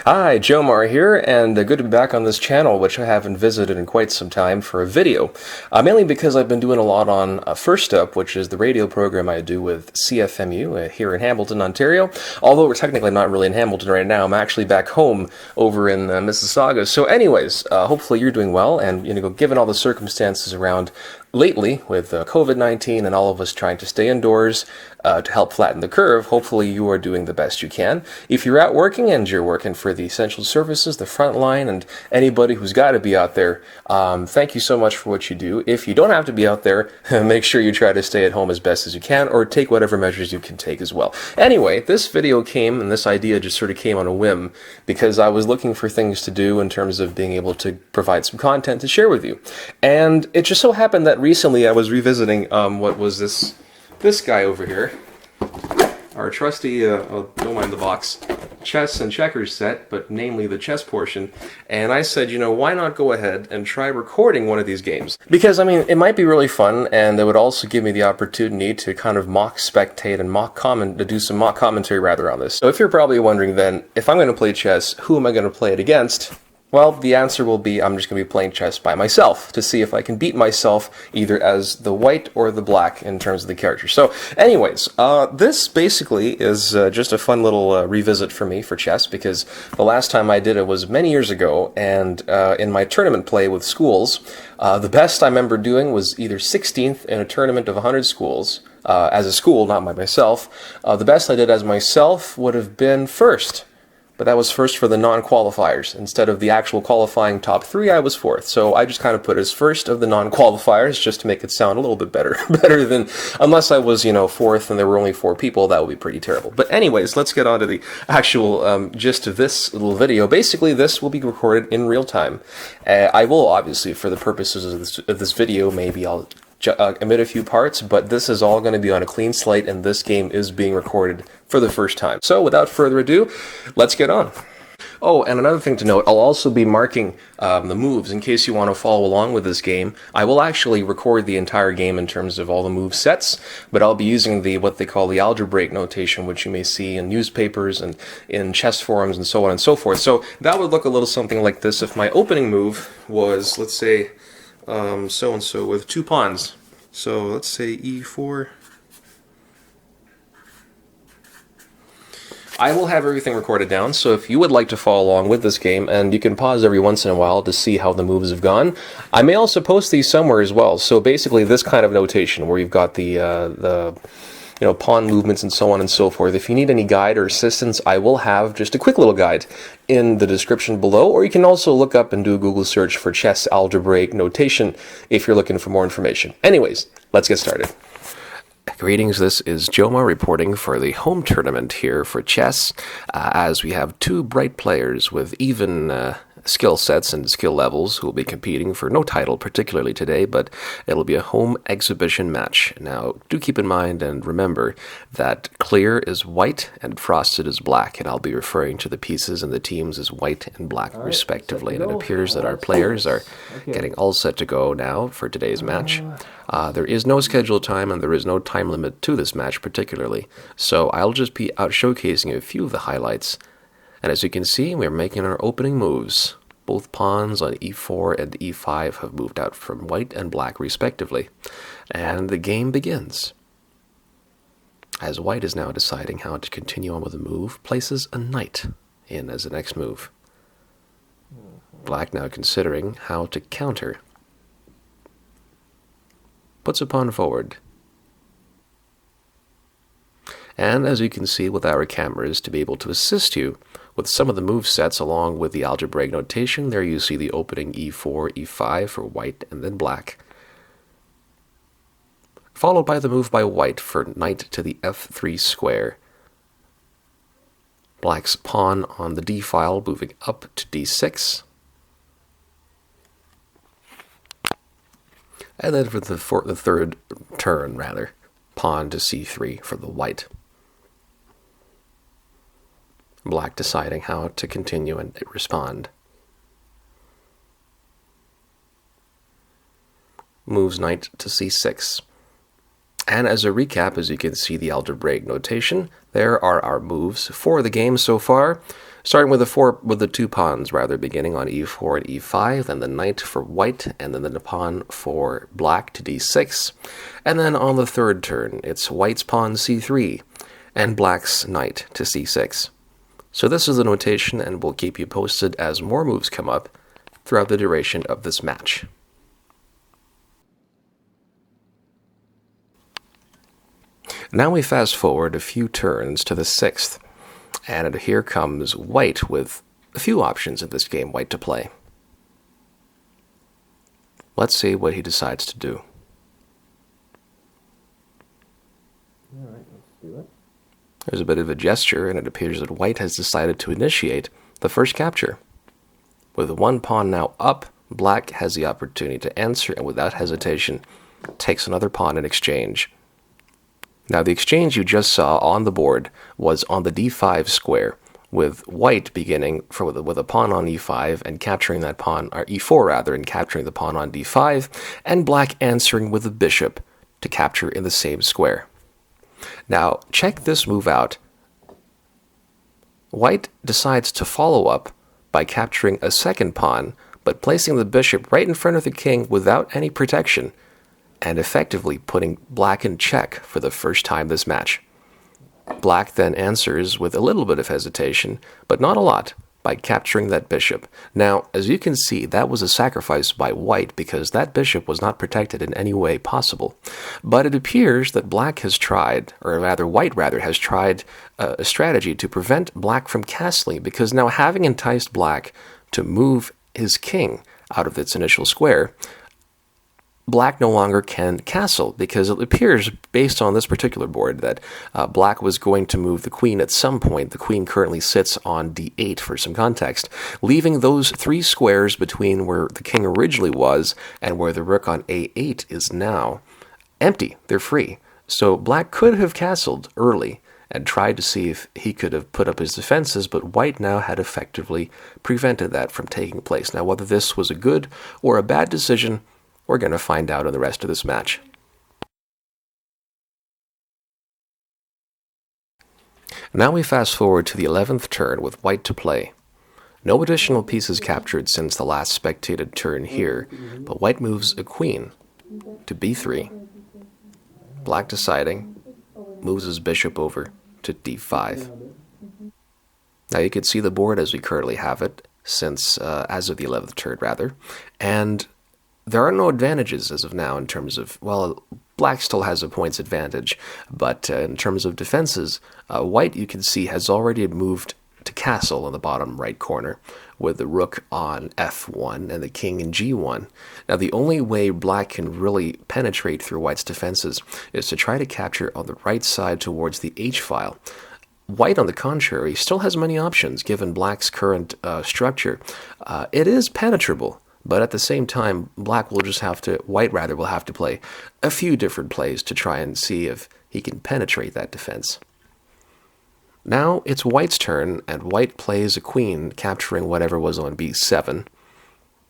Hi, Joe Mar here, and good to be back on this channel, which I haven't visited in quite some time, for a video. Mainly because I've been doing a lot on First Up, which is the radio program I do with CFMU here in Hamilton, Ontario. Although we're technically not really in Hamilton right now, I'm actually back home over in Mississauga. So anyways, hopefully you're doing well, and given all the circumstances around lately with COVID-19 and all of us trying to stay indoors to help flatten the curve, hopefully you are doing the best you can. If you're out working and you're working for the essential services, the front line, and anybody who's got to be out there, thank you so much for what you do. If you don't have to be out there, make sure you try to stay at home as best as you can, or take whatever measures you can take as well. Anyway, this video came, and this idea just sort of came on a whim, because I was looking for things to do in terms of being able to provide some content to share with you. And it just so happened that recently I was revisiting what was this guy over here, our trusty, don't mind the box, chess and checkers set, but namely the chess portion, and I said, why not go ahead and try recording one of these games? Because, it might be really fun, and it would also give me the opportunity to kind of mock spectate and do some mock commentary rather on this. So if you're probably wondering then, if I'm going to play chess, who am I going to play it against? Well, the answer will be I'm just going to be playing chess by myself to see if I can beat myself either as the white or the black in terms of the character. So anyways, this basically is just a fun little revisit for me for chess, because the last time I did it was many years ago, and in my tournament play with schools, the best I remember doing was either 16th in a tournament of 100 schools, as a school, not by myself. The best I did as myself would have been first. But that was first for the non-qualifiers. Instead of the actual qualifying top 3, I was 4th. So I just kind of put it as first of the non-qualifiers just to make it sound a little bit better. Better than, unless I was, 4th and there were only 4 people, that would be pretty terrible. But anyways, let's get on to the actual gist of this little video. Basically, this will be recorded in real time. I will, obviously, for the purposes of this video, maybe I'll omit a few parts, but this is all going to be on a clean slate, and this game is being recorded for the first time. So without further ado, let's get on. Oh, and another thing to note, I'll also be marking the moves in case you want to follow along with this game. I will actually record the entire game in terms of all the move sets, but I'll be using what they call the Algebraic Notation, which you may see in newspapers and in chess forums and so on and so forth. So that would look a little something like this if my opening move was, let's say, so-and-so with 2 pawns. So let's say e4. I will have everything recorded down, so if you would like to follow along with this game, and you can pause every once in a while to see how the moves have gone, I may also post these somewhere as well. So basically this kind of notation where you've got the pawn movements and so on and so forth. If you need any guide or assistance, I will have just a quick little guide in the description below, or you can also look up and do a Google search for chess algebraic notation if you're looking for more information. Anyways, let's get started. Greetings, this is Joma reporting for the home tournament here for chess, as we have 2 bright players with even skill sets and skill levels who will be competing for no title particularly today, but it'll be a home exhibition match. Now, do keep in mind and remember that clear is white and frosted is black, and I'll be referring to the pieces and the teams as white and black respectively. And it appears that our players are getting all set to go now for today's match. There is no scheduled time and there is no time limit to this match particularly, so I'll just be out showcasing a few of the highlights. And as you can see, we're making our opening moves. Both pawns on e4 and e5 have moved out from white and black respectively. And the game begins. As white is now deciding how to continue on with the move, places a knight in as the next move. Black now considering how to counter. Puts a pawn forward. And as you can see with our cameras, to be able to assist you with some of the move sets along with the algebraic notation, there you see the opening e4, e5 for white and then black, followed by the move by white for knight to the f3 square. Black's pawn on the d file moving up to d6. And then for the third turn, pawn to c3 for the white. Black deciding how to continue and respond. Moves knight to c6. And as a recap, as you can see the algebraic notation, there are our moves for the game so far. Starting with the two pawns rather, beginning on e4 and e5, then the knight for white, and then the pawn for black to d6. And then on the third turn, it's white's pawn c3, and black's knight to c6. So this is the notation, and we'll keep you posted as more moves come up throughout the duration of this match. Now we fast forward a few turns to the 6th, and here comes white with a few options in this game, white to play. Let's see what he decides to do. Alright, let's do it. There's a bit of a gesture, and it appears that white has decided to initiate the first capture. With one pawn now up, black has the opportunity to answer, and without hesitation, takes another pawn in exchange. Now, the exchange you just saw on the board was on the d5 square, with white beginning with a pawn on e5 and capturing that pawn, or e4 rather, and capturing the pawn on d5, and black answering with the bishop to capture in the same square. Now, check this move out. White decides to follow up by capturing a second pawn, but placing the bishop right in front of the king without any protection, and effectively putting black in check for the first time this match. Black then answers with a little bit of hesitation, but not a lot, by capturing that bishop. Now, as you can see, that was a sacrifice by white because that bishop was not protected in any way possible. But it appears that black has tried, or rather white rather, has tried a strategy to prevent black from castling, because now having enticed black to move his king out of its initial square, black no longer can castle, because it appears, based on this particular board, that black was going to move the queen at some point. The queen currently sits on d8 for some context, leaving those three squares between where the king originally was and where the rook on a8 is now empty. They're free. So black could have castled early and tried to see if he could have put up his defenses, but white now had effectively prevented that from taking place. Now, whether this was a good or a bad decision, we're going to find out in the rest of this match. Now we fast forward to the 11th turn with white to play. No additional pieces captured since the last spectated turn here, but white moves a queen to b3. Black deciding, moves his bishop over to d5. Now you can see the board as we currently have it, since as of the 11th turn rather, and there are no advantages as of now in terms of, well, black still has a points advantage, but in terms of defenses, white, you can see, has already moved to castle in the bottom right corner with the rook on f1 and the king in g1. Now, the only way black can really penetrate through white's defenses is to try to capture on the right side towards the h-file. White, on the contrary, still has many options given black's current structure. It is penetrable. But at the same time, white rather will have to play a few different plays to try and see if he can penetrate that defense. Now it's white's turn, and white plays a queen, capturing whatever was on b7.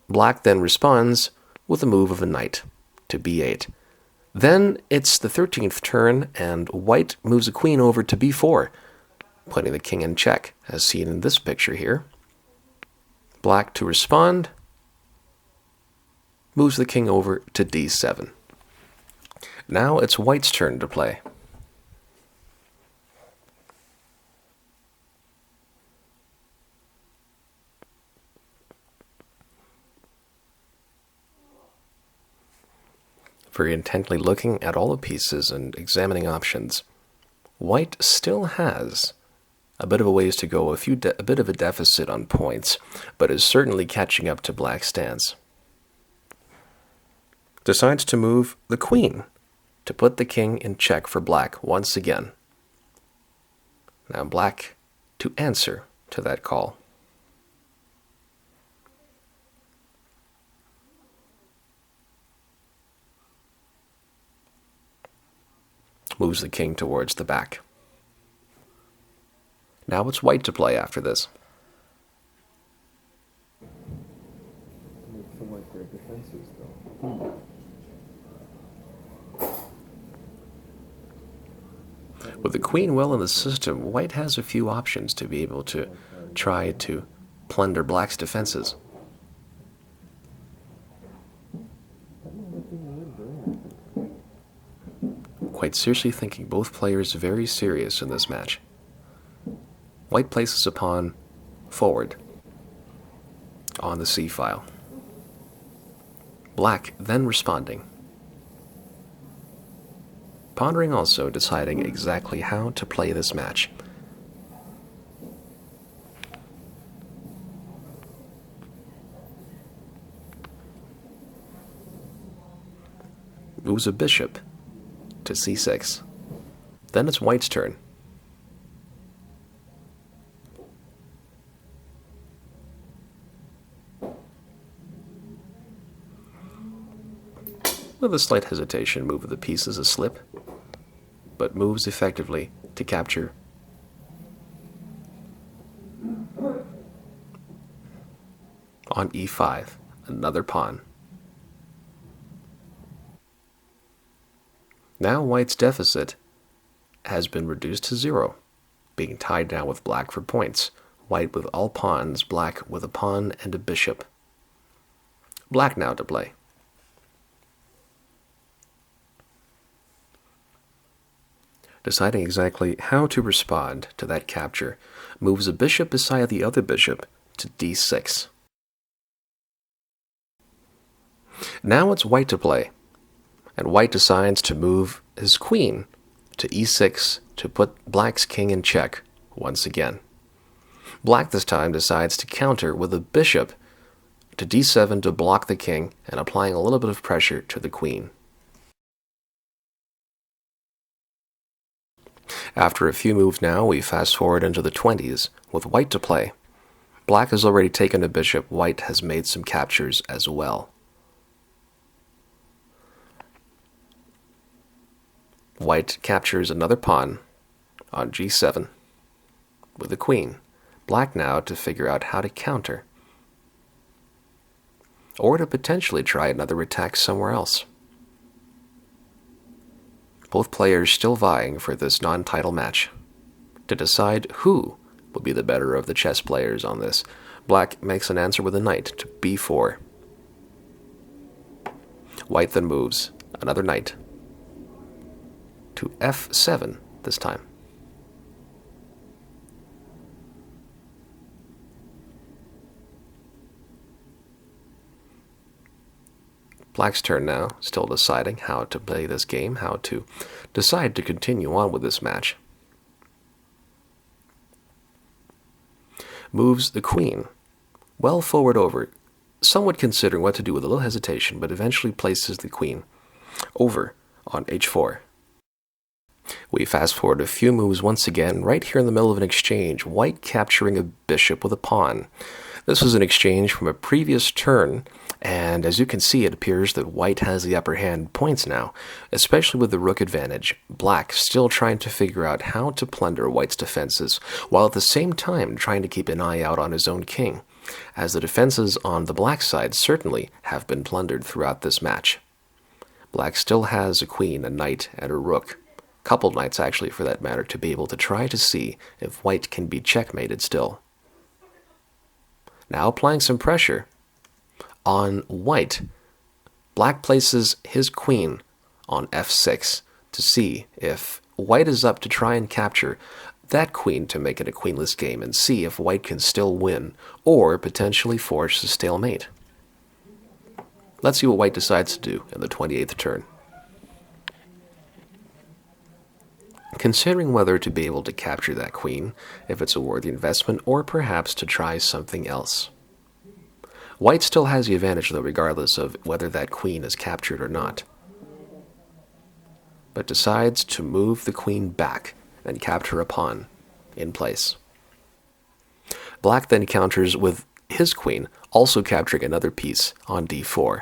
Black then responds with a move of a knight to b8. Then it's the 13th turn, and white moves a queen over to b4, putting the king in check, as seen in this picture here. Black to respond moves the king over to d7. Now it's white's turn to play. Very intently looking at all the pieces and examining options, white still has a bit of a ways to go, a bit of a deficit on points, but is certainly catching up to black's stance. Decides to move the queen to put the king in check for black once again. Now black to answer to that call. Moves the king towards the back. Now it's white to play after this. Makes them like their defenses, though. With the queen well in the system, white has a few options to be able to try to plunder black's defenses. Quite seriously thinking, both players very serious in this match. White places a pawn forward on the c-file. Black then responding. Pondering also, deciding exactly how to play this match. Moves a bishop to c6. Then it's white's turn. With a slight hesitation, move of the pieces a slip, but moves effectively to capture. On e5, another pawn. Now white's deficit has been reduced to 0, being tied now with black for points. White with all pawns, black with a pawn and a bishop. Black now to play. Deciding exactly how to respond to that capture, moves a bishop beside the other bishop to d6. Now it's white to play, and white decides to move his queen to e6 to put black's king in check once again. Black this time decides to counter with a bishop to d7 to block the king and applying a little bit of pressure to the queen. After a few moves now, we fast forward into the 20s with white to play. Black has already taken a bishop, white has made some captures as well. White captures another pawn on g7 with the queen. Black now to figure out how to counter, or to potentially try another attack somewhere else. Both players still vying for this non-title match. To decide who will be the better of the chess players on this, black makes an answer with a knight to b4. White then moves another knight to f7 this time. Black's turn now, still deciding how to play this game, how to decide to continue on with this match. Moves the queen well forward over, somewhat considering what to do with a little hesitation, but eventually places the queen over on h4. We fast forward a few moves once again, right here in the middle of an exchange, white capturing a bishop with a pawn. This was an exchange from a previous turn, and as you can see, it appears that white has the upper hand points now, especially with the rook advantage. Black still trying to figure out how to plunder white's defenses, while at the same time trying to keep an eye out on his own king, as the defenses on the black side certainly have been plundered throughout this match. Black still has a queen, a knight, and a rook. Couple knights actually for that matter, to be able to try to see if white can be checkmated still. Now applying some pressure on white, black places his queen on f6 to see if white is up to try and capture that queen to make it a queenless game and see if white can still win or potentially force a stalemate. Let's see what white decides to do in the 28th turn. Considering whether to be able to capture that queen, if it's a worthy investment, or perhaps to try something else. White still has the advantage, though, regardless of whether that queen is captured or not, but decides to move the queen back and capture a pawn in place. Black then counters with his queen, also capturing another piece on d4.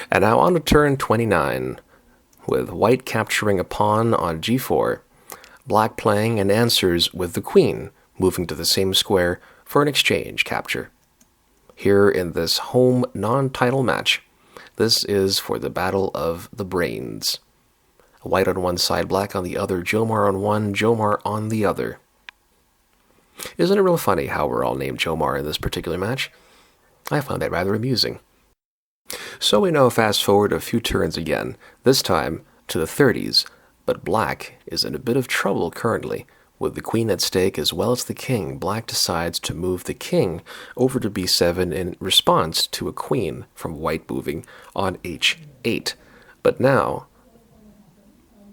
And now on to turn 29, with white capturing a pawn on g4, black playing and answers with the queen, moving to the same square for an exchange capture. Here in this home non-title match, this is for the battle of the brains. White on one side, black on the other, Jomar on one, Jomar on the other. Isn't it real funny how we're all named Jomar in this particular match? I found that rather amusing. So we now fast forward a few turns again, this time to the 30s, but black is in a bit of trouble currently. With the queen at stake as well as the king, black decides to move the king over to b7 in response to a queen from white moving on h8. But now,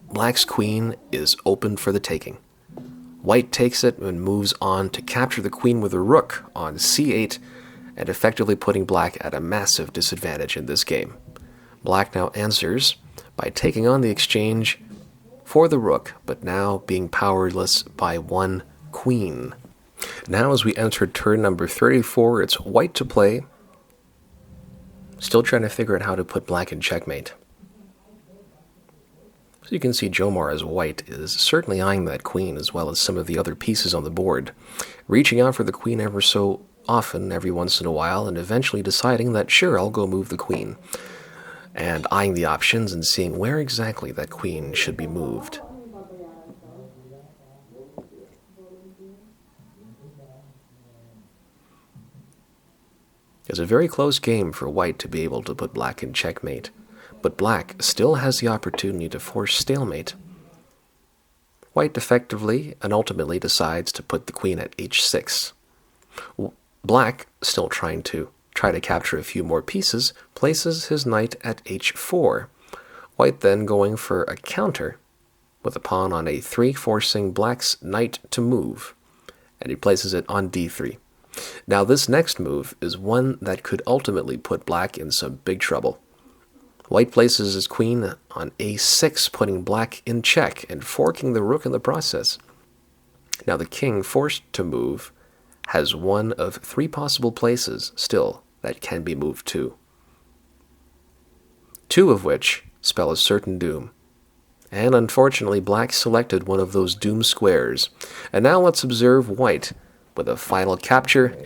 black's queen is open for the taking. White takes it and moves on to capture the queen with a rook on c8, and effectively putting black at a massive disadvantage in this game. Black now answers by taking on the exchange for the rook, but now being powerless by one queen. Now as we enter turn number 34, it's white to play. Still trying to figure out how to put black in checkmate. So you can see Jomar as white is certainly eyeing that queen as well as some of the other pieces on the board, reaching out for the queen ever so often, every once in a while, and eventually deciding that sure, I'll go move the queen, and eyeing the options and seeing where exactly that queen should be moved. It's a very close game for white to be able to put black in checkmate, but black still has the opportunity to force stalemate. White effectively and ultimately decides to put the queen at h6. Black, still trying to capture a few more pieces, places his knight at h4. White then going for a counter with a pawn on a3, forcing black's knight to move, and he places it on d3. Now this next move is one that could ultimately put black in some big trouble. White places his queen on a6, putting black in check and forking the rook in the process. Now the king, forced to move, has one of three possible places still that can be moved to, two of which spell a certain doom. And unfortunately, black selected one of those doom squares. And now let's observe white with a final capture.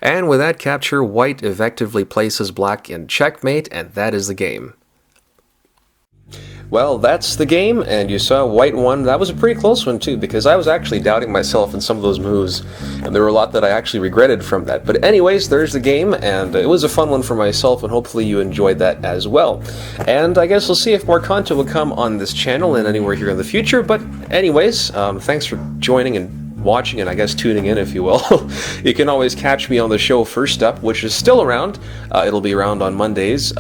And with that capture, white effectively places black in checkmate, and that is the game. Well, that's the game, and you saw white won. That was a pretty close one, too, because I was actually doubting myself in some of those moves, and there were a lot that I actually regretted from that. But anyways, there's the game, and it was a fun one for myself, and hopefully you enjoyed that as well. And I guess we'll see if more content will come on this channel and anywhere here in the future. But anyways, thanks for joining and watching, and I guess tuning in, if you will. You can always catch me on the show First Up, which is still around. It'll be around on Mondays.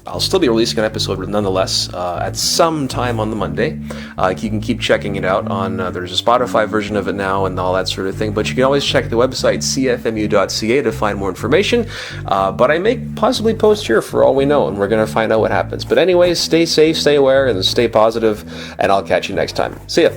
I'll still be releasing an episode nonetheless at some time on the Monday. You can keep checking it out on, there's a Spotify version of it now and all that sort of thing, but you can always check the website cfmu.ca to find more information. But I may possibly post here for all we know, and we're going to find out what happens. But anyways, stay safe, stay aware, and stay positive, and I'll catch you next time. See ya.